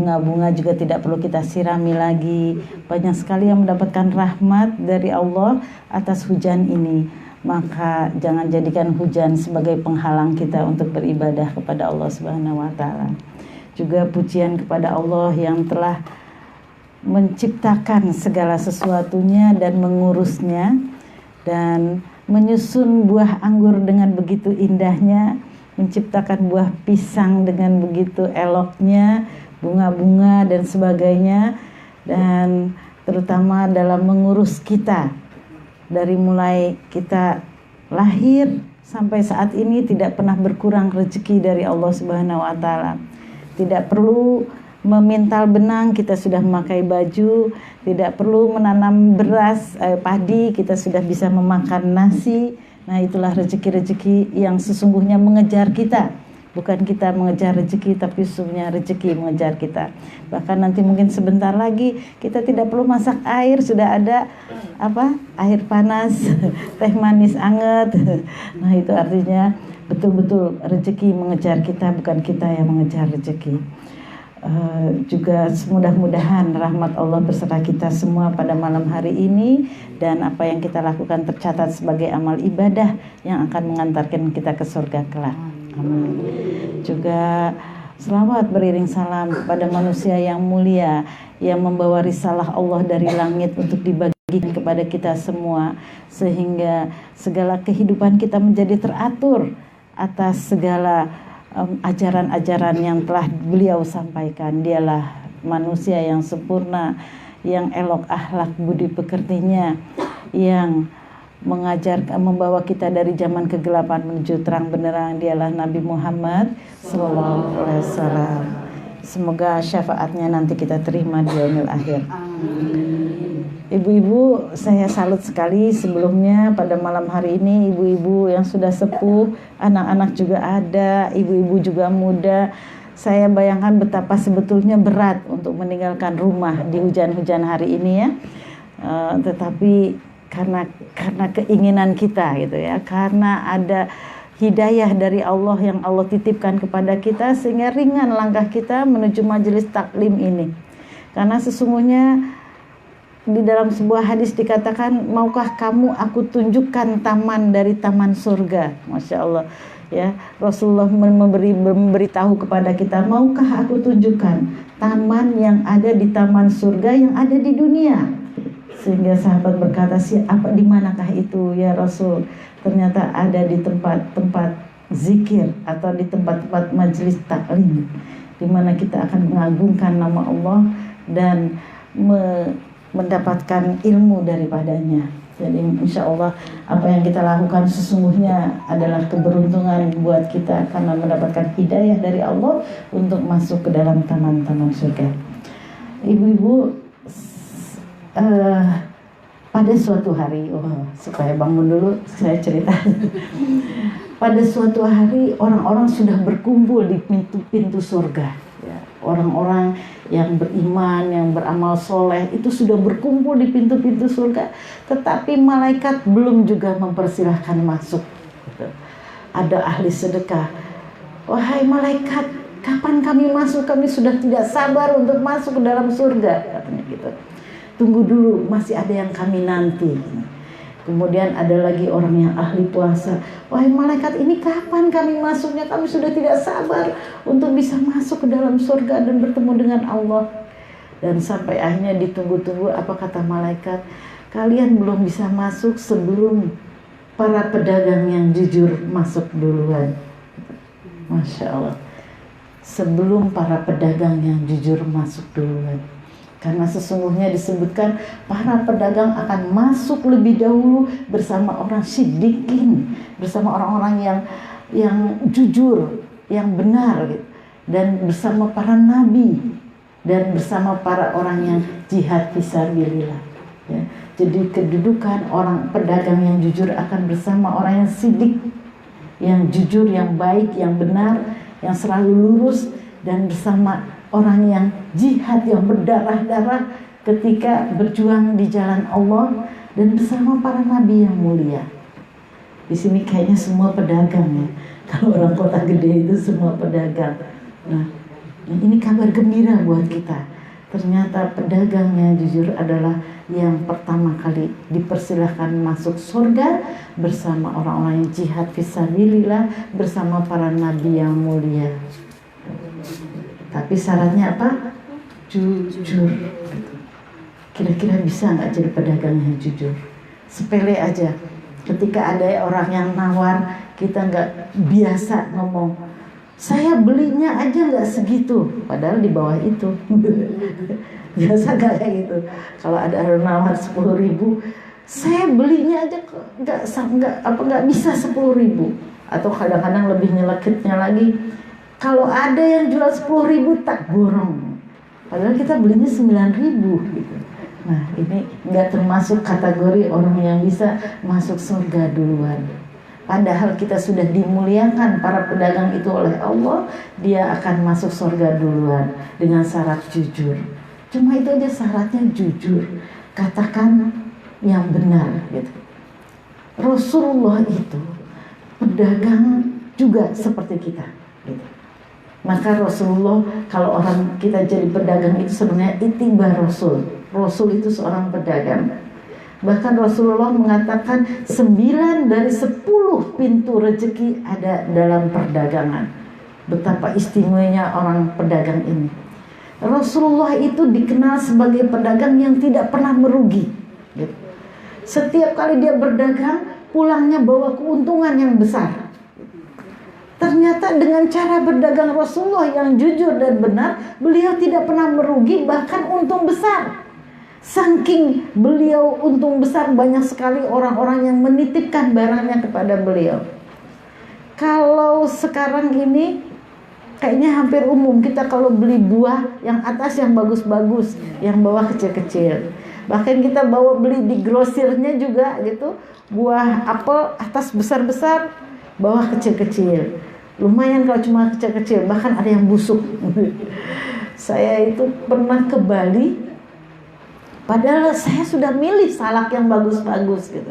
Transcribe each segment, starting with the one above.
bunga-bunga juga tidak perlu kita sirami lagi. Banyak sekali yang mendapatkan rahmat dari Allah atas hujan ini. Maka jangan jadikan hujan sebagai penghalang kita untuk beribadah kepada Allah Subhanahu wa taala. Juga pujian kepada Allah yang telah menciptakan segala sesuatunya dan mengurusnya dan menyusun buah anggur dengan begitu indahnya, menciptakan buah pisang dengan begitu eloknya, bunga-bunga dan sebagainya, dan terutama dalam mengurus kita dari mulai kita lahir sampai saat ini tidak pernah berkurang rezeki dari Allah Subhanahu wa taala. Tidak perlu memintal benang, kita sudah memakai baju. Tidak perlu menanam beras, padi, kita sudah bisa memakan nasi. Nah, itulah rezeki-rezeki yang sesungguhnya mengejar kita. Bukan kita mengejar rezeki, tapi sesungguhnya rezeki mengejar kita. Bahkan nanti mungkin sebentar lagi kita tidak perlu masak air, sudah ada air panas, teh manis anget. Nah, itu artinya betul-betul rezeki mengejar kita, bukan kita yang mengejar rezeki. Juga mudah-mudahan rahmat Allah beserta kita semua pada malam hari ini, dan apa yang kita lakukan tercatat sebagai amal ibadah yang akan mengantarkan kita ke surga kelak. Amin. Juga selawat beriring salam kepada manusia yang mulia yang membawa risalah Allah dari langit untuk dibagikan kepada kita semua, sehingga segala kehidupan kita menjadi teratur atas segala ajaran-ajaran yang telah beliau sampaikan. Dialah manusia yang sempurna, yang elok akhlak budi pekertinya, yang membawa kita dari zaman kegelapan menuju terang benderang. Dialah Nabi Muhammad sallallahu alaihi wasallam. Semoga syafaatnya nanti kita terima di yaumil akhir. Ibu-ibu, saya salut sekali sebelumnya pada malam hari ini, ibu-ibu yang sudah sepuh, anak-anak juga ada, ibu-ibu juga muda. Saya bayangkan betapa sebetulnya berat untuk meninggalkan rumah di hujan-hujan hari ini ya. Tetapi karena keinginan kita gitu ya, karena ada hidayah dari Allah yang Allah titipkan kepada kita, sehingga ringan langkah kita menuju majelis taklim ini. Karena sesungguhnya di dalam sebuah hadis dikatakan, maukah kamu aku tunjukkan taman dari taman surga. Masya Allah ya, Rasulullah memberitahu kepada kita, maukah aku tunjukkan taman yang ada di taman surga yang ada di dunia. Sehingga sahabat berkata, siapa, di manakah itu ya Rasul? Ternyata ada di tempat-tempat zikir atau di tempat-tempat majelis taklim, di mana kita akan mengagungkan nama Allah dan mendapatkan ilmu daripadanya. Jadi insya Allah apa yang kita lakukan sesungguhnya adalah keberuntungan buat kita, karena mendapatkan hidayah dari Allah untuk masuk ke dalam taman-taman surga. Ibu-ibu, pada suatu hari, supaya bangun dulu saya cerita. Pada suatu hari orang-orang sudah berkumpul di pintu-pintu surga ya. Orang-orang yang beriman, yang beramal soleh itu sudah berkumpul di pintu-pintu surga, tetapi malaikat belum juga mempersilahkan masuk gitu. Ada ahli sedekah, wahai malaikat, kapan kami masuk? Kami sudah tidak sabar untuk masuk ke dalam surga, katanya gitu. Tunggu dulu, masih ada yang kami nanti. Kemudian ada lagi orang yang ahli puasa, wahai malaikat, ini kapan kami masuknya? Kami sudah tidak sabar untuk bisa masuk ke dalam surga dan bertemu dengan Allah. Dan sampai akhirnya ditunggu-tunggu, apa kata malaikat? Kalian belum bisa masuk sebelum para pedagang yang jujur masuk duluan. Masya Allah, sebelum para pedagang yang jujur masuk duluan. Karena sesungguhnya disebutkan para pedagang akan masuk lebih dahulu bersama orang siddiqin, bersama orang-orang yang jujur, yang benar gitu. Dan bersama para nabi, dan bersama para orang yang jihad fisabilillah ya. Jadi kedudukan orang pedagang yang jujur akan bersama orang yang siddiq, yang jujur, yang baik, yang benar, yang selalu lurus, dan bersama orang yang jihad, yang berdarah-darah ketika berjuang di jalan Allah, dan bersama para nabi yang mulia. Di sini kayaknya semua pedagang ya. Kalau orang kota gede itu semua pedagang. Nah, Ini kabar gembira buat kita. Ternyata pedagang yang jujur adalah yang pertama kali dipersilahkan masuk surga bersama orang-orang yang jihad fisabilillah, bersama para nabi yang mulia. Tapi syaratnya apa? Jujur. Kira-kira bisa nggak jadi pedagang yang jujur? Sepele aja. Ketika ada orang yang nawar, kita nggak biasa ngomong, saya belinya aja nggak segitu, padahal di bawah itu. Biasa nggak kayak gitu. Kalau ada orang nawar 10.000, saya belinya aja nggak bisa 10.000. Atau kadang-kadang lebih nyelekitnya lagi, kalau ada yang jual 10.000 tak borong, padahal kita belinya 9.000 gitu. Nah, ini nggak termasuk kategori orang yang bisa masuk surga duluan. Padahal kita sudah dimuliakan para pedagang itu oleh Allah, dia akan masuk surga duluan dengan syarat jujur. Cuma itu aja syaratnya, jujur. Katakan yang benar gitu. Rasulullah itu pedagang juga seperti kita gitu. Maka Rasulullah, kalau orang kita jadi pedagang itu sebenarnya ittiba Rasul. Rasul itu seorang pedagang. Bahkan Rasulullah mengatakan 9 dari 10 pintu rezeki ada dalam perdagangan. Betapa istimewanya orang pedagang ini. Rasulullah itu dikenal sebagai pedagang yang tidak pernah merugi. Setiap kali dia berdagang, pulangnya bawa keuntungan yang besar. Ternyata dengan cara berdagang Rasulullah yang jujur dan benar, beliau tidak pernah merugi, bahkan untung besar. Saking beliau untung besar, banyak sekali orang-orang yang menitipkan barangnya kepada beliau. Kalau sekarang ini kayaknya hampir umum, kita kalau beli buah yang atas yang bagus-bagus, yang bawah kecil-kecil. Bahkan kita bawa beli di grosirnya juga gitu, buah apel atas besar-besar, bawah kecil-kecil. Lumayan kalau cuma kecil-kecil, bahkan ada yang busuk. Saya itu pernah ke Bali, padahal saya sudah milih salak yang bagus-bagus gitu.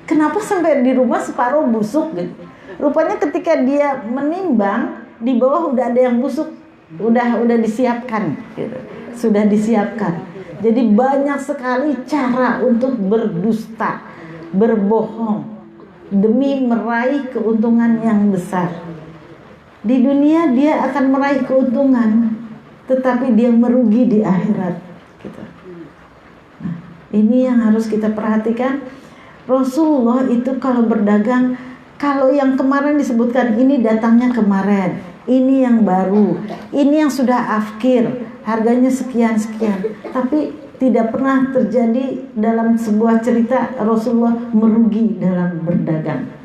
Kenapa sampai di rumah separuh busuk gitu? Rupanya ketika dia menimbang, di bawah udah ada yang busuk, udah disiapkan gitu. Sudah disiapkan. Jadi banyak sekali cara untuk berdusta, berbohong demi meraih keuntungan yang besar. Di dunia dia akan meraih keuntungan, tetapi dia merugi di akhirat gitu. Nah, ini yang harus kita perhatikan. Rasulullah itu kalau berdagang, kalau yang kemarin disebutkan ini datangnya kemarin, ini yang baru, ini yang sudah afkir, harganya sekian-sekian, tapi tidak pernah terjadi dalam sebuah cerita Rasulullah merugi dalam berdagang.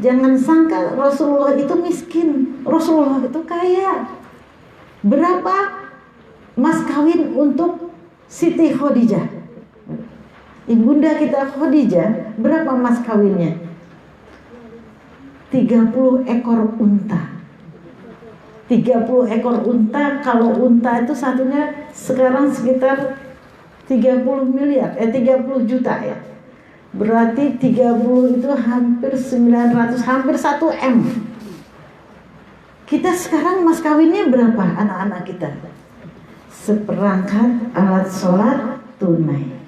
Jangan sangka Rasulullah itu miskin, Rasulullah itu kaya. Berapa mas kawin untuk Siti Khadijah? Ibunda kita Khadijah, berapa mas kawinnya? 30 ekor unta. 30 ekor unta, kalau unta itu satunya sekarang sekitar 30 miliar, 30 juta ya. Berarti 30 itu hampir 900, hampir 1 M. Kita sekarang mas kawinnya berapa anak-anak kita? Seperangkat alat sholat tunai.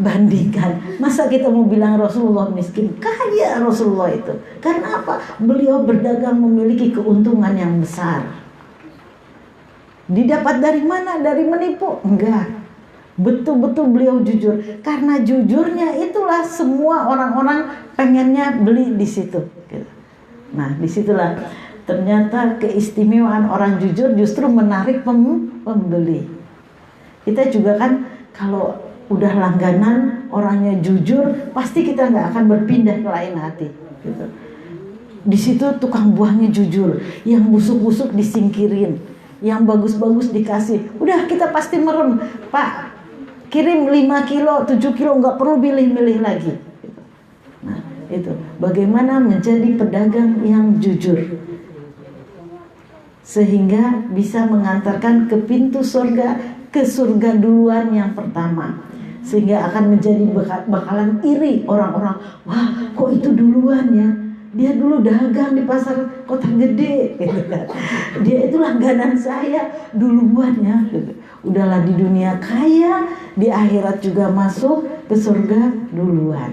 Bandingkan, masa kita mau bilang Rasulullah miskin? Kaya Rasulullah itu. Karena apa? Beliau berdagang memiliki keuntungan yang besar. Didapat dari mana? Dari menipu? Enggak. Betul-betul beliau jujur. Karena jujurnya itulah semua orang-orang pengennya beli di situ. Nah, disitulah ternyata keistimewaan orang jujur justru menarik pembeli. Kita juga kan kalau udah langganan orangnya jujur, pasti kita nggak akan berpindah ke lain hati. Gitu. Di situ tukang buahnya jujur, yang busuk-busuk disingkirin, yang bagus-bagus dikasih. Udah kita pasti merem, Pak. Kirim 5 kilo, 7 kilo, nggak perlu milih-milih lagi. Nah, itu bagaimana menjadi pedagang yang jujur, sehingga bisa mengantarkan ke pintu surga, ke surga duluan yang pertama, sehingga akan menjadi bakalan iri orang-orang. Wah, kok itu duluan ya? Dia dulu dagang di pasar Kota Gede gitu kan. Dia itu langganan saya duluan ya gitu. Udahlah di dunia kaya, di akhirat juga masuk ke surga duluan.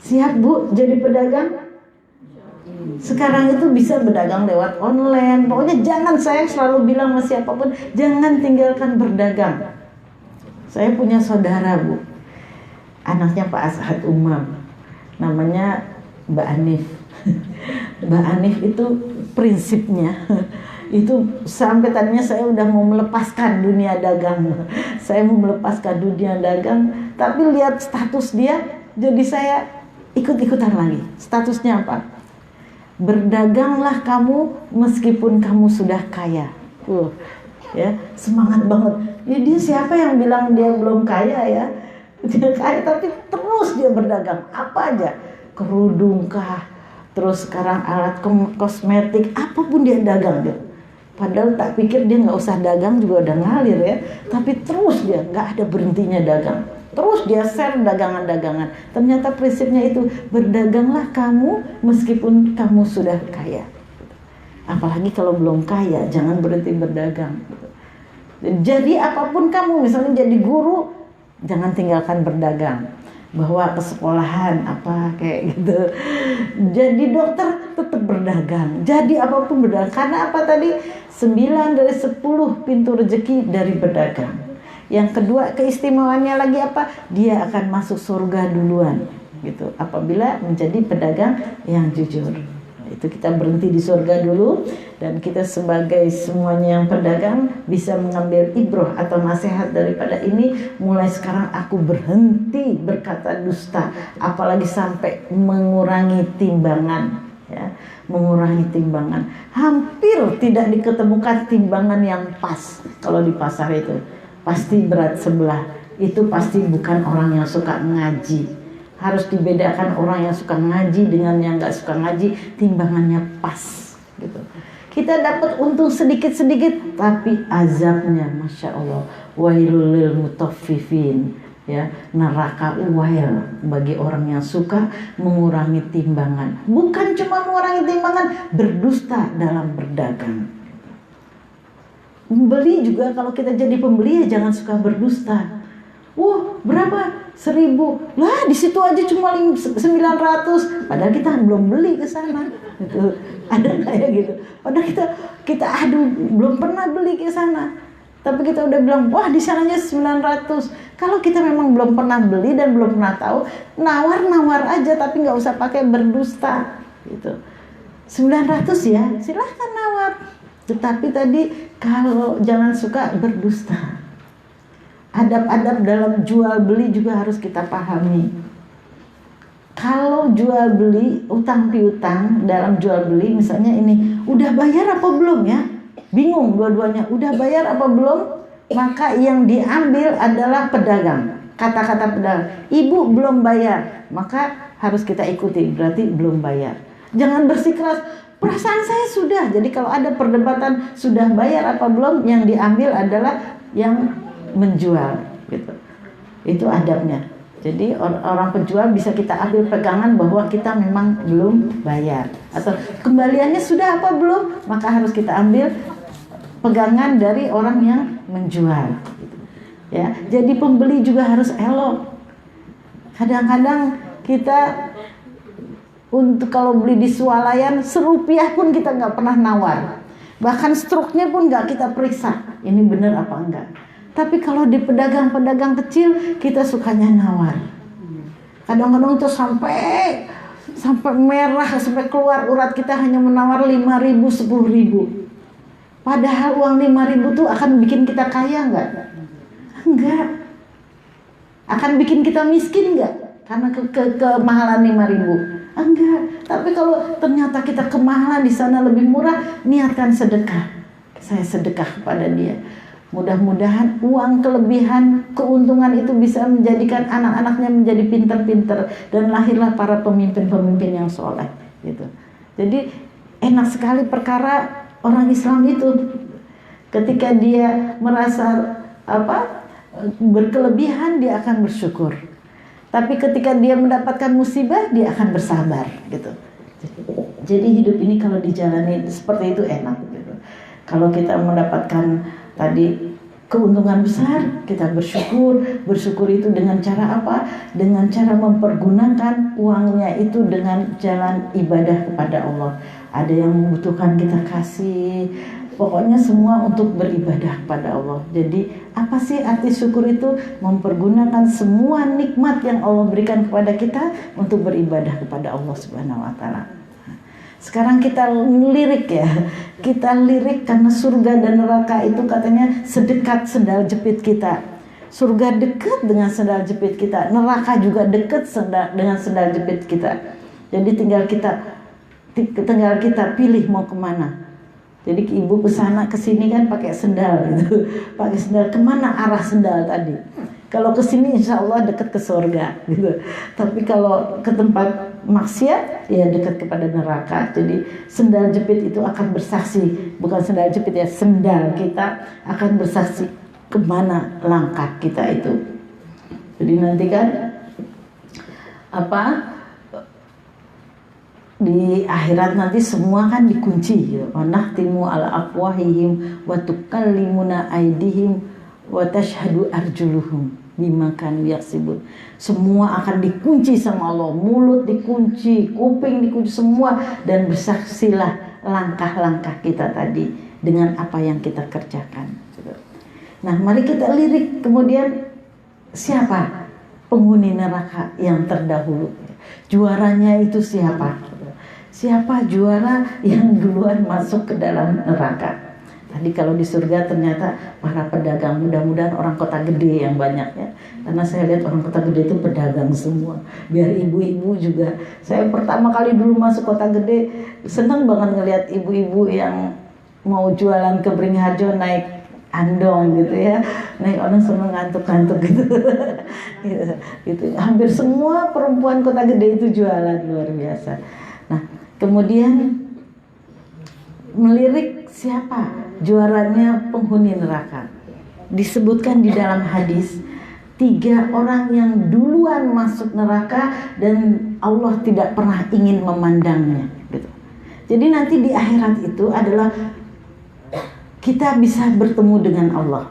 Siap Bu jadi pedagang? Sekarang itu bisa berdagang lewat online. Pokoknya jangan, saya selalu bilang sama siapapun, jangan tinggalkan berdagang. Saya punya saudara Bu, anaknya Pak As'ad Umam, namanya Mbak Anif. Mbak Anif itu prinsipnya itu sampai tadinya saya udah mau melepaskan dunia dagang. Saya mau melepaskan dunia dagang, tapi lihat status dia, jadi saya ikut-ikutan lagi. Statusnya apa? Berdaganglah kamu meskipun kamu sudah kaya. Ya, semangat banget. Ya, dia siapa yang bilang dia belum kaya ya? Dia kaya tapi terus dia berdagang. Apa aja? Kerudung kah? Terus sekarang alat kosmetik, apapun dia dagang dia. Padahal tak pikir dia nggak usah dagang juga udah ngalir ya. Tapi terus dia nggak ada berhentinya dagang. Terus dia share dagangan-dagangan. Ternyata prinsipnya itu, berdaganglah kamu meskipun kamu sudah kaya. Apalagi kalau belum kaya, jangan berhenti berdagang. Jadi apapun kamu, misalnya jadi guru, jangan tinggalkan berdagang. Bawa ke sekolahan apa kayak gitu. Jadi dokter tetap berdagang. Jadi apapun berdagang. Karena apa tadi? 9 dari 10 pintu rezeki dari berdagang. Yang kedua, keistimewaannya lagi apa? Dia akan masuk surga duluan gitu, apabila menjadi pedagang yang jujur. Itu kita berhenti di surga dulu, dan kita sebagai semuanya yang pedagang bisa mengambil ibroh atau nasihat daripada ini. Mulai sekarang aku berhenti berkata dusta, apalagi sampai mengurangi timbangan ya, mengurangi timbangan. Hampir tidak diketemukan timbangan yang pas kalau di pasar itu. Pasti berat sebelah. Itu pasti bukan orang yang suka ngaji. Harus dibedakan orang yang suka ngaji dengan yang gak suka ngaji. Timbangannya pas gitu. Kita dapat untung sedikit-sedikit, tapi azabnya Masya Allah, wailul lil mutaffifin ya, neraka wail bagi orang yang suka mengurangi timbangan. Bukan cuma mengurangi timbangan, berdusta dalam berdagang. Membeli juga, kalau kita jadi pembeli ya jangan suka berdusta. Wah, berapa? 1.000. Lah, di situ aja cuma 900. Padahal kita belum beli ke sana. Gitu. Ada kayak gitu. Padahal kita aduh belum pernah beli ke sana. Tapi kita udah bilang, wah di sananya 900. Kalau kita memang belum pernah beli dan belum pernah tahu, nawar-nawar aja tapi nggak usah pakai berdusta. Gitu. 900 ya, silahkan nawar. Tetapi tadi kalau jangan suka berdusta. Adab-adab dalam jual beli juga harus kita pahami. Kalau jual beli, utang piutang dalam jual beli, misalnya ini, udah bayar apa belum ya? Bingung dua-duanya, udah bayar apa belum? Maka yang diambil adalah pedagang. Kata-kata pedagang, ibu belum bayar, maka harus kita ikuti, berarti belum bayar. Jangan bersikeras, perasaan saya sudah. Jadi kalau ada perdebatan sudah bayar apa belum, yang diambil adalah yang menjual gitu. Itu adabnya. Jadi orang penjual bisa kita ambil pegangan bahwa kita memang belum bayar, atau kembaliannya sudah apa belum, maka harus kita ambil pegangan dari orang yang menjual gitu. Ya, jadi pembeli juga harus elok. Kadang-kadang kita untuk kalau beli di swalayan Rp1 pun kita nggak pernah nawar, bahkan struknya pun nggak kita periksa ini benar apa enggak. Tapi kalau di pedagang-pedagang kecil kita sukanya nawar. Kadang-kadang itu sampai merah, sampai keluar urat, kita hanya menawar 5.000, 10.000. Padahal uang 5.000 tuh akan bikin kita kaya enggak? Enggak. Akan bikin kita miskin enggak? Karena kemahalan 5.000. Enggak. Tapi kalau ternyata kita kemahalan di sana lebih murah, niatkan sedekah. Saya sedekah kepada dia. Mudah-mudahan uang kelebihan, keuntungan itu bisa menjadikan anak-anaknya menjadi pinter-pinter, dan lahirlah para pemimpin-pemimpin yang soleh gitu. Jadi enak sekali perkara orang Islam itu. Ketika dia merasa berkelebihan, dia akan bersyukur. Tapi ketika dia mendapatkan musibah, dia akan bersabar gitu. Jadi hidup ini kalau dijalani seperti itu enak gitu. Kalau kita mendapatkan tadi keuntungan besar, kita bersyukur. Bersyukur itu dengan cara apa? Dengan cara mempergunakan uangnya itu dengan jalan ibadah kepada Allah. Ada yang membutuhkan kita kasih. Pokoknya semua untuk beribadah kepada Allah. Jadi apa sih arti syukur itu? Mempergunakan semua nikmat yang Allah berikan kepada kita untuk beribadah kepada Allah Subhanahu wa taala. Sekarang kita lirik ya. Kita lirik karena surga dan neraka itu katanya sedekat sendal jepit kita. Surga dekat dengan sendal jepit kita, neraka juga dekat dengan sendal jepit kita. Jadi tinggal kita pilih mau kemana. Jadi ibu kesana kesini kan pakai sendal gitu, pakai sendal kemana arah sendal tadi. Kalau kesini insya Allah dekat ke surga gitu. Tapi kalau ke tempat maksiat ya dekat kepada neraka. Jadi sendal jepit itu akan bersaksi, bukan sendal jepit ya, sendal kita akan bersaksi kemana langkah kita itu. Jadi nanti kan di akhirat nanti semua kan dikunci ya. Wa nahtimu ala afwahihim wa tukallimuna aydihim wa tashhadu arjuluhum bima kanu yaksibun. Semua akan dikunci sama Allah, mulut dikunci, kuping dikunci semua, dan bersaksilah langkah-langkah kita tadi dengan apa yang kita kerjakan. Nah, mari kita lirik kemudian siapa penghuni neraka yang terdahulu? Juaranya itu siapa? Siapa juara yang duluan masuk ke dalam neraka? Tadi kalau di surga ternyata para pedagang, mudah-mudahan orang kota gede yang banyak ya. Karena saya lihat orang kota gede itu pedagang semua. Biar ibu-ibu juga. Saya pertama kali dulu masuk kota gede, senang banget ngelihat ibu-ibu yang mau jualan ke Beringharjo naik andong gitu ya. Naik orang semua ngantuk-ngantuk gitu. gitu. Hampir semua perempuan kota gede itu jualan, luar biasa. Nah, kemudian melirik siapa juaranya penghuni neraka. Disebutkan di dalam hadis 3 orang yang duluan masuk neraka dan Allah tidak pernah ingin memandangnya gitu. Jadi nanti di akhirat itu adalah kita bisa bertemu dengan Allah.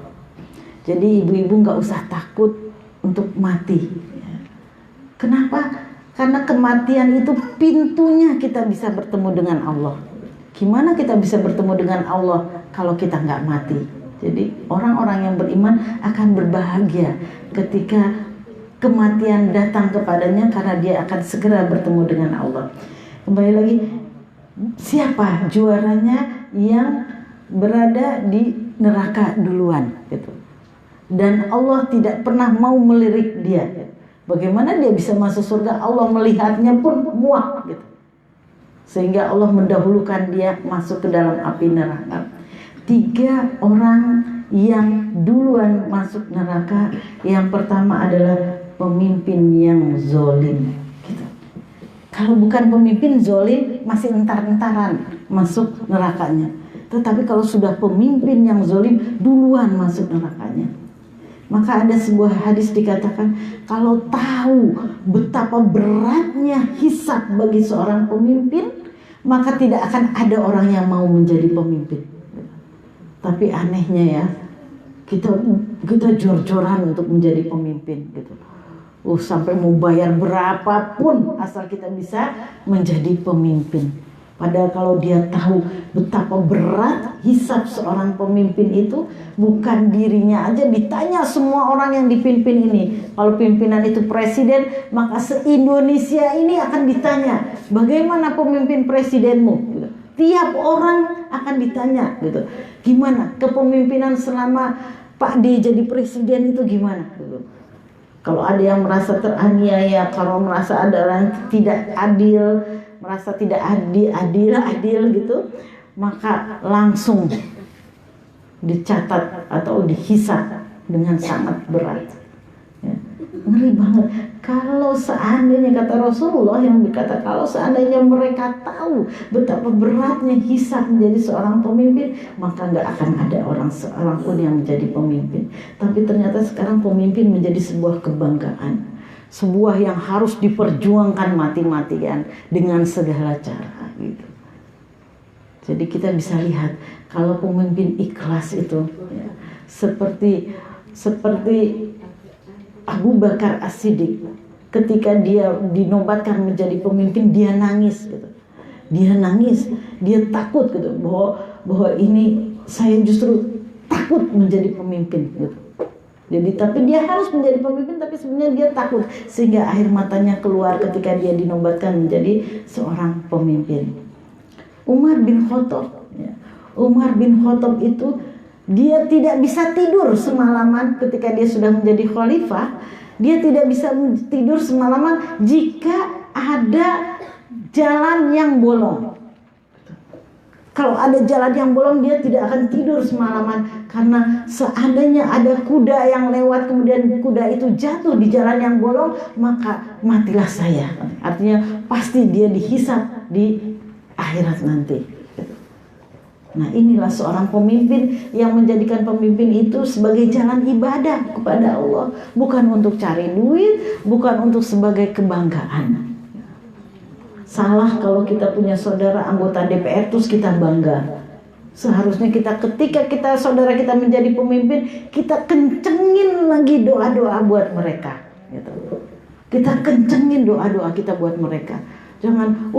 Jadi ibu-ibu gak usah takut untuk mati. Kenapa? Karena kematian itu pintunya kita bisa bertemu dengan Allah. Gimana kita bisa bertemu dengan Allah kalau kita nggak mati? Jadi orang-orang yang beriman akan berbahagia ketika kematian datang kepadanya karena dia akan segera bertemu dengan Allah. Kembali lagi, siapa juaranya yang berada di neraka duluan gitu. Dan Allah tidak pernah mau melirik dia. Bagaimana dia bisa masuk surga? Allah melihatnya pun muak gitu. Sehingga Allah mendahulukan dia masuk ke dalam api neraka. 3 orang yang duluan masuk neraka. Yang pertama adalah pemimpin yang zolim gitu. Kalau bukan pemimpin zolim masih entar-entaran masuk nerakanya. Tetapi kalau sudah pemimpin yang zolim duluan masuk nerakanya. Maka ada sebuah hadis dikatakan, kalau tahu betapa beratnya hisab bagi seorang pemimpin, maka tidak akan ada orang yang mau menjadi pemimpin. Tapi anehnya ya, kita jor-joran untuk menjadi pemimpin gitu. Sampai mau bayar berapapun asal kita bisa menjadi pemimpin. Padahal kalau dia tahu betapa berat hisab seorang pemimpin itu, bukan dirinya aja, ditanya semua orang yang dipimpin ini. Kalau pimpinan itu presiden, maka se-Indonesia ini akan ditanya, bagaimana pemimpin presidenmu? Gitu. Tiap orang akan ditanya gitu. Gimana kepemimpinan selama Pak D jadi presiden itu gimana? Gitu. Kalau ada yang merasa teraniaya, kalau merasa ada orang tidak adil, merasa tidak adil gitu, maka langsung dicatat atau dihisab dengan sangat berat. Ya. Ngeri banget. Kalau seandainya, kata Rasulullah yang berkata, kalau seandainya mereka tahu betapa beratnya hisab menjadi seorang pemimpin, maka nggak akan ada seorang pun yang menjadi pemimpin. Tapi ternyata sekarang pemimpin menjadi sebuah kebanggaan. sebuah yang harus diperjuangkan mati-matian dengan segala cara gitu. Jadi kita bisa lihat kalau pemimpin ikhlas itu ya, seperti Abu Bakar As-Siddiq, ketika dia dinobatkan menjadi pemimpin, dia nangis gitu. Dia nangis, dia takut gitu bahwa ini saya justru takut menjadi pemimpin gitu. Jadi tapi dia harus menjadi pemimpin, tapi sebenarnya dia takut, sehingga air matanya keluar ketika dia dinobatkan menjadi seorang pemimpin. Umar bin Khattab ya. Umar bin Khattab itu dia tidak bisa tidur semalaman ketika dia sudah menjadi khalifah. Dia tidak bisa tidur semalaman jika ada jalan yang bolong. Kalau ada jalan yang bolong, dia tidak akan tidur semalaman, karena seandainya ada kuda yang lewat kemudian kuda itu jatuh di jalan yang bolong, maka matilah saya. Artinya pasti dia dihisab di akhirat nanti. Nah, inilah seorang pemimpin yang menjadikan pemimpin itu sebagai jalan ibadah kepada Allah, bukan untuk cari duit, bukan untuk sebagai kebanggaan. Salah kalau kita punya saudara anggota DPR terus kita bangga. Seharusnya ketika saudara kita menjadi pemimpin, kita kencengin lagi doa-doa buat mereka gitu. Kita kencengin doa-doa kita buat mereka. Jangan,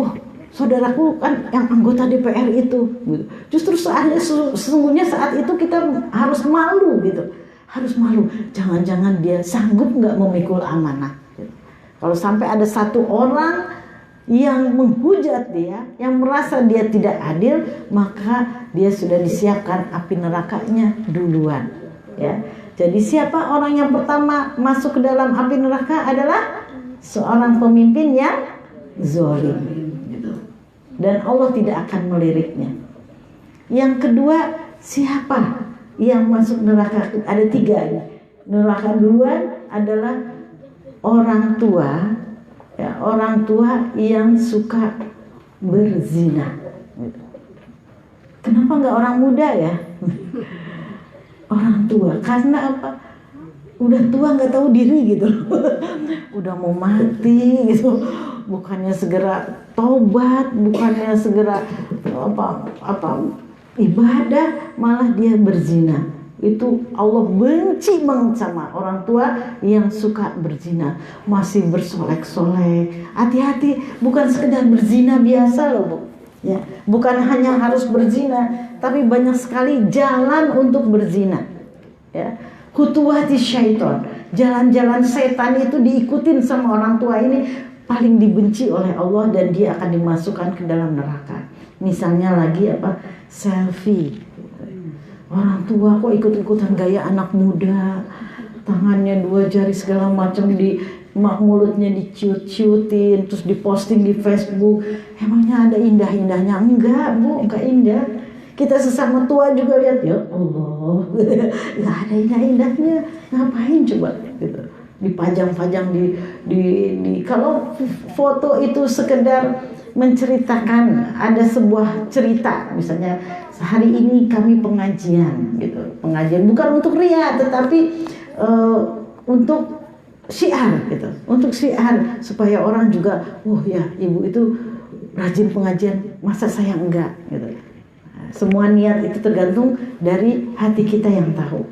saudaraku kan yang anggota DPR itu gitu. Justru sesungguhnya saat itu kita harus malu gitu. Harus malu. Jangan-jangan dia sanggup nggak memikul amanah gitu. Kalau sampai ada satu orang yang menghujat dia, yang merasa dia tidak adil, maka dia sudah disiapkan api nerakanya duluan ya. Jadi siapa orang yang pertama masuk ke dalam api neraka adalah seorang pemimpin yang zalim gitu. Dan Allah tidak akan meliriknya. Yang kedua, siapa yang masuk neraka? Ada 3 neraka. Duluan adalah orang tua ya, orang tua yang suka berzina. Kenapa nggak orang muda ya? Orang tua, karena apa? Udah tua nggak tahu diri gitu. Udah mau mati gitu. Bukannya segera tobat, bukannya segera ibadah, malah dia berzina. Itu Allah benci banget sama orang tua yang suka berzina, masih bersolek-solek. Hati-hati, bukan sekedar berzina biasa loh Bu ya, bukan hanya harus berzina, tapi banyak sekali jalan untuk berzina ya. Khutuwati syaiton, jalan-jalan setan itu diikutin sama orang tua ini, paling dibenci oleh Allah dan dia akan dimasukkan ke dalam neraka. Misalnya lagi selfie. Orang tua kok ikut-ikutan gaya anak muda, tangannya 2 jari segala macam, di mulutnya diciut-ciutin, terus diposting di Facebook. Emangnya ada indah-indahnya? Enggak Bu, enggak indah. Kita sesama tua juga lihat, ya Allah, enggak ada indah-indahnya. Ngapain coba gitu? Dipajang-pajang di kalau foto itu sekedar menceritakan ada sebuah cerita, misalnya hari ini kami pengajian gitu, pengajian bukan untuk ria tetapi untuk syiar gitu, untuk syiar supaya orang juga, ya ibu itu rajin pengajian, masa saya enggak gitu. Semua niat itu tergantung dari hati kita yang tahu.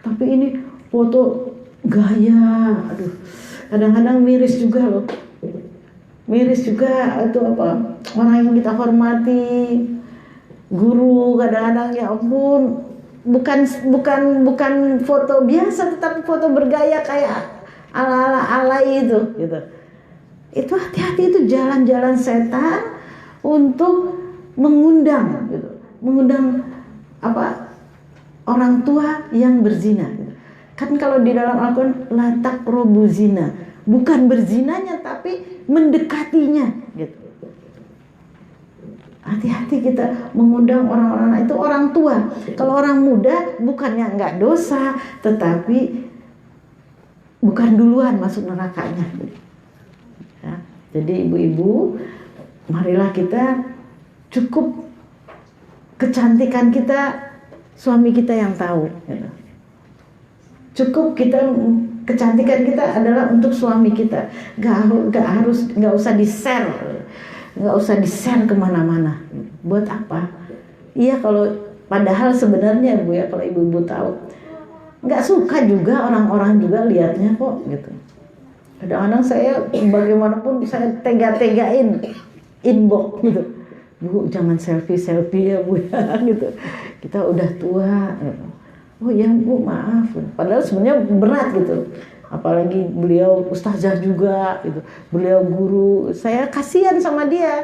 Tapi ini foto gaya, aduh, kadang-kadang miris juga loh. Miris juga itu orang yang kita hormati, guru, kadang-kadang ya ampun, bukan foto biasa tetapi foto bergaya kayak ala-ala alay itu gitu. Itu hati-hati, itu jalan-jalan setan untuk mengundang gitu. Mengundang orang tua yang berzina gitu. Kan kalau di dalam Al-Qur'an la taqrabu zina, bukan berzinanya tapi mendekatinya gitu. Hati-hati kita mengundang orang-orang itu orang tua. Kalau orang muda bukannya enggak dosa, tetapi bukan duluan masuk nerakanya. Ya, jadi ibu-ibu, marilah kita cukup kecantikan kita suami kita yang tahu. Gitu. Cukup kita kecantikan kita adalah untuk suami kita. Nggak usah di share kemana-mana. Buat apa? Iya, kalau padahal sebenarnya Bu ya, kalau ibu-ibu tahu, nggak suka juga orang-orang juga lihatnya kok gitu. Kadang-kadang saya bagaimanapun saya tega-tegain inbox gitu. Bu, jangan selfie ya Bu ya gitu. Kita udah tua gitu. Oh ya Bu, maaf. Padahal sebenarnya berat gitu. Apalagi beliau ustazah juga gitu. Beliau guru. Saya kasihan sama dia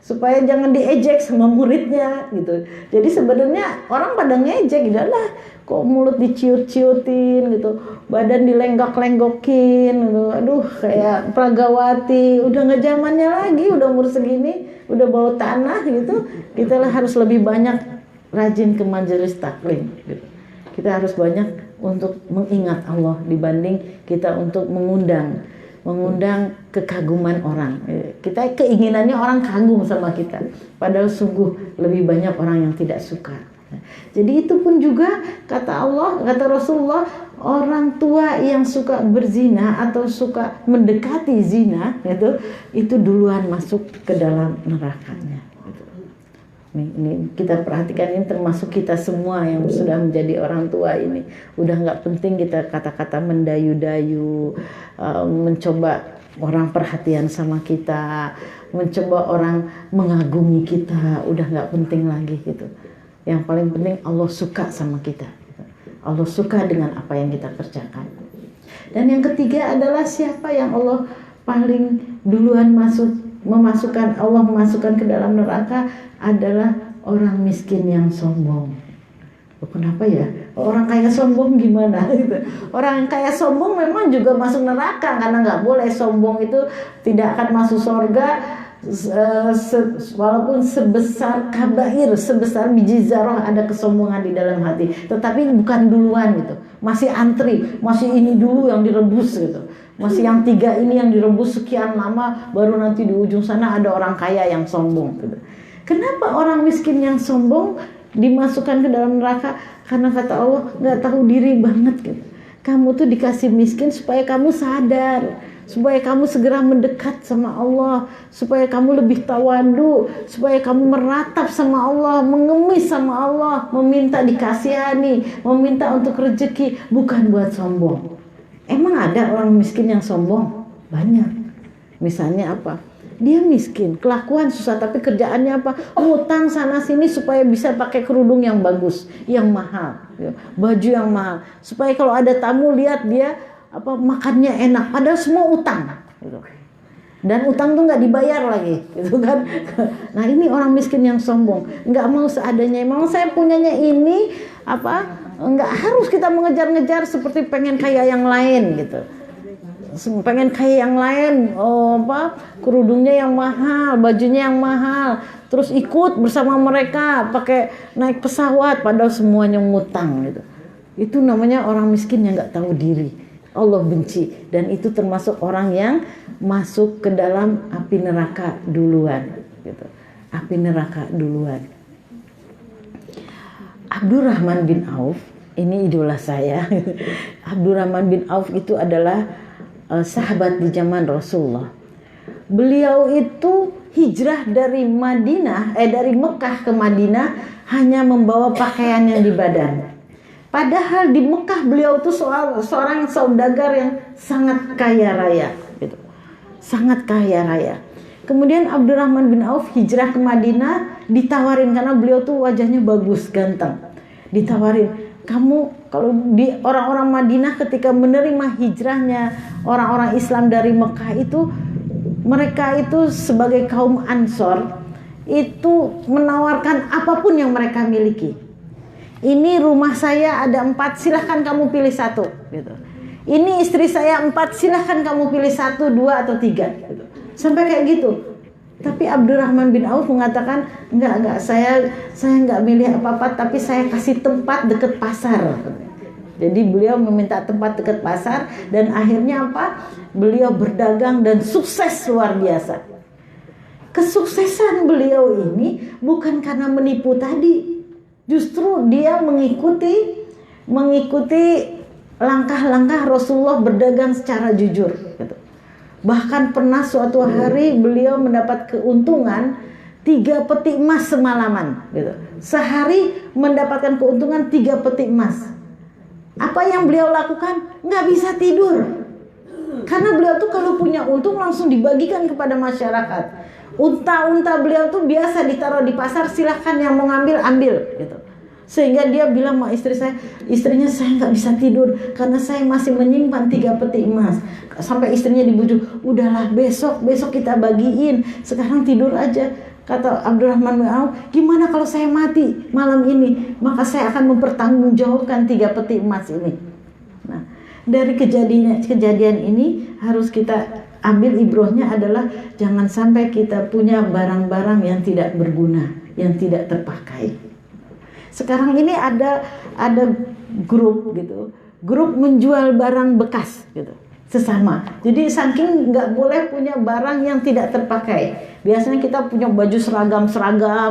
supaya jangan diejek sama muridnya gitu. Jadi sebenarnya orang pada ngejek gitu lah, kok mulut diciut-ciutin gitu, badan dilenggak-lenggokin gitu. Aduh, kayak Pragawati, udah nggak zamannya lagi, udah umur segini, udah bau tanah gitu. Kita lah harus lebih banyak rajin ke majelis taklim gitu. Kita harus banyak untuk mengingat Allah dibanding kita untuk mengundang kekaguman orang. Kita keinginannya orang kagum sama kita, padahal sungguh lebih banyak orang yang tidak suka. Jadi itu pun juga kata Allah, kata Rasulullah, orang tua yang suka berzina atau suka mendekati zina itu duluan masuk ke dalam nerakanya. Ini kita perhatikan, ini termasuk kita semua yang sudah menjadi orang tua ini. Udah nggak penting kita kata-kata mendayu-dayu, mencoba orang perhatian sama kita, mencoba orang mengagumi kita, udah nggak penting lagi gitu. Yang paling penting Allah suka sama kita. Allah suka dengan apa yang kita kerjakan. Dan yang ketiga adalah siapa yang Allah paling duluan memasukkan ke dalam neraka adalah orang miskin yang sombong. Kenapa ya? Orang kaya sombong gimana? Orang kaya sombong memang juga masuk neraka, karena nggak boleh. Sombong itu tidak akan masuk surga walaupun sebesar kabair, sebesar biji zarah ada kesombongan di dalam hati, tetapi bukan duluan gitu. Masih antri, masih ini dulu yang direbus gitu. Masih yang 3 ini yang direbus sekian lama, baru nanti di ujung sana ada orang kaya yang sombong gitu. Kenapa orang miskin yang sombong dimasukkan ke dalam neraka? Karena kata Allah, nggak tahu diri banget gitu. Kamu tuh dikasih miskin supaya kamu sadar, supaya kamu segera mendekat sama Allah, supaya kamu lebih tawadu, supaya kamu meratap sama Allah, mengemis sama Allah, meminta dikasihani, meminta untuk rezeki, bukan buat sombong. Emang ada orang miskin yang sombong? Banyak. Misalnya apa? Dia miskin, kelakuan susah, tapi kerjaannya apa? Ngutang sana sini supaya bisa pakai kerudung yang bagus, yang mahal, baju yang mahal, supaya kalau ada tamu lihat dia makannya enak, padahal semua utang. Dan utang tuh nggak dibayar lagi, gitu kan? Nah ini orang miskin yang sombong, nggak mau seadanya. Emang saya punyanya ini nggak harus kita mengejar-ngejar seperti pengen kaya yang lain gitu. Pengen kayak yang lain, kerudungnya yang mahal, bajunya yang mahal, terus ikut bersama mereka pakai naik pesawat, padahal semuanya ngutang gitu. Itu namanya orang miskin yang nggak tahu diri. Allah benci, dan itu termasuk orang yang masuk ke dalam api neraka duluan gitu. Api neraka duluan. Abdurrahman bin Auf, ini idola saya. Abdurrahman bin Auf itu adalah sahabat di zaman Rasulullah. Beliau itu hijrah dari Mekah ke Madinah hanya membawa pakaian yang di badan. Padahal di Mekah beliau itu seorang saudagar yang sangat kaya raya gitu. Sangat kaya raya. Kemudian Abdurrahman bin Auf hijrah ke Madinah, ditawarin karena beliau tuh wajahnya bagus, ganteng. Ditawarin, kamu kalau di orang-orang Madinah ketika menerima hijrahnya orang-orang Islam dari Mekah itu, mereka itu sebagai kaum Ansor itu menawarkan apapun yang mereka miliki. Ini rumah saya ada 4, silahkan kamu pilih 1 gitu. Ini istri saya 4, silahkan kamu pilih 1, 2 atau 3 gitu. Sampai kayak gitu. Tapi Abdurrahman bin Auf mengatakan, enggak, saya enggak milih apa-apa, tapi saya kasih tempat dekat pasar. Jadi beliau meminta tempat dekat pasar, dan akhirnya beliau berdagang dan sukses luar biasa. Kesuksesan beliau ini bukan karena menipu tadi, justru dia mengikuti langkah-langkah Rasulullah berdagang secara jujur gitu. Bahkan pernah suatu hari beliau mendapat keuntungan 3 peti emas semalaman gitu. Sehari mendapatkan keuntungan 3 peti emas. Apa yang beliau lakukan? Nggak bisa tidur. Karena beliau tuh kalau punya untung langsung dibagikan kepada masyarakat. Unta-unta beliau tuh biasa ditaruh di pasar, silahkan yang mau ngambil ambil gitu. Sehingga dia bilang sama istrinya saya nggak bisa tidur karena saya masih menyimpan 3 peti emas. Sampai istrinya dibujuk, udahlah besok kita bagiin, sekarang tidur aja. Kata Abdurrahman bin Auf, gimana kalau saya mati malam ini? Maka saya akan mempertanggungjawabkan 3 peti emas ini. Nah, dari kejadian ini harus kita ambil ibrohnya adalah jangan sampai kita punya barang-barang yang tidak berguna, yang tidak terpakai. Sekarang ini ada grup gitu, grup menjual barang bekas gitu, sesama. Jadi saking nggak boleh punya barang yang tidak terpakai. Biasanya kita punya baju seragam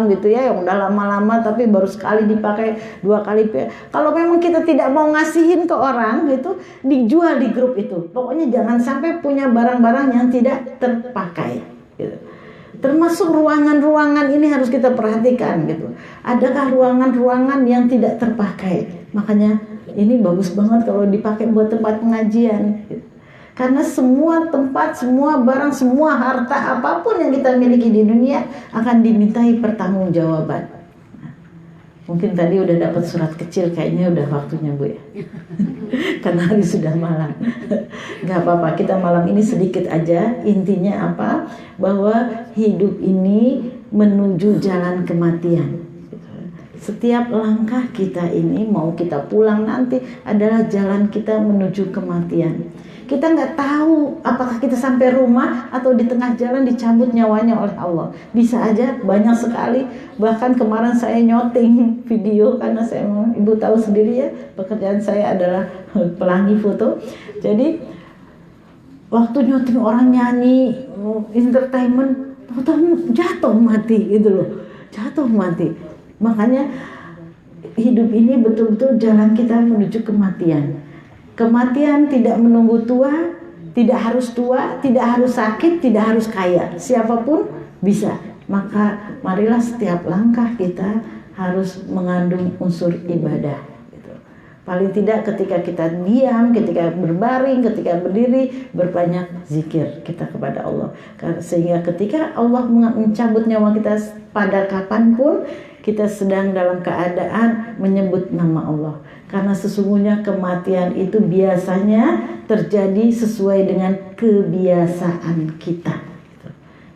gitu ya, yang udah lama-lama tapi baru sekali dipakai, 2 kali. Kalau memang kita tidak mau ngasihin ke orang gitu, dijual di grup itu. Pokoknya jangan sampai punya barang-barang yang tidak terpakai gitu. Termasuk ruangan-ruangan ini harus kita perhatikan gitu. Adakah ruangan-ruangan yang tidak terpakai? Makanya ini bagus banget kalau dipakai buat tempat pengajian gitu. Karena semua tempat, semua barang, semua harta apapun yang kita miliki di dunia akan dimintai pertanggungjawaban. Nah, mungkin tadi udah dapat surat kecil, kayaknya udah waktunya Bu ya. Karena hari sudah malam. Gak apa-apa, kita malam ini sedikit aja. Intinya apa? Bahwa hidup ini menuju jalan kematian. Setiap langkah kita ini, mau kita pulang nanti, adalah jalan kita menuju kematian. Kita nggak tahu apakah kita sampai rumah atau di tengah jalan dicabut nyawanya oleh Allah. Bisa aja, banyak sekali. Bahkan kemarin saya nyoting video karena saya ibu tahu sendiri ya, pekerjaan saya adalah pelangi foto. Jadi waktu nyoting orang nyanyi, entertainment, tahu jatuh mati gitu loh, jatuh mati. Makanya hidup ini betul-betul jalan kita menuju kematian. Kematian tidak menunggu tua, tidak harus sakit, tidak harus kaya. Siapapun bisa. Maka marilah setiap langkah kita harus mengandung unsur ibadah. Gitu. Paling tidak ketika kita diam, ketika berbaring, ketika berdiri, berbanyak zikir kita kepada Allah. Sehingga ketika Allah mencabut nyawa kita pada kapanpun, kita sedang dalam keadaan menyebut nama Allah. Karena sesungguhnya kematian itu biasanya terjadi sesuai dengan kebiasaan kita.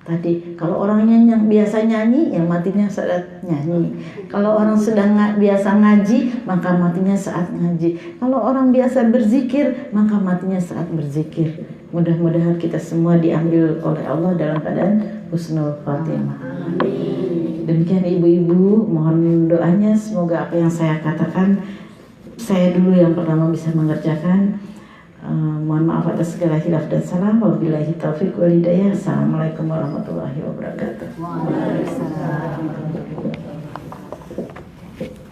Tadi kalau orangnya yang biasa nyanyi, ya matinya saat nyanyi. Kalau orang sedang biasa ngaji, maka matinya saat ngaji. Kalau orang biasa berzikir, maka matinya saat berzikir. Mudah-mudahan kita semua diambil oleh Allah dalam keadaan husnul khatimah. Demikian ibu-ibu, mohon doanya semoga apa yang saya katakan saya dulu yang pertama bisa mengerjakan. Mohon maaf atas segala hilaf dan salah. Wabillahi taufiq wal hidayah. Assalamualaikum warahmatullahi wabarakatuh.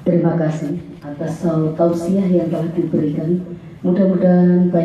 Terima kasih atas tausiah yang telah diberikan. Mudah-mudahan banyak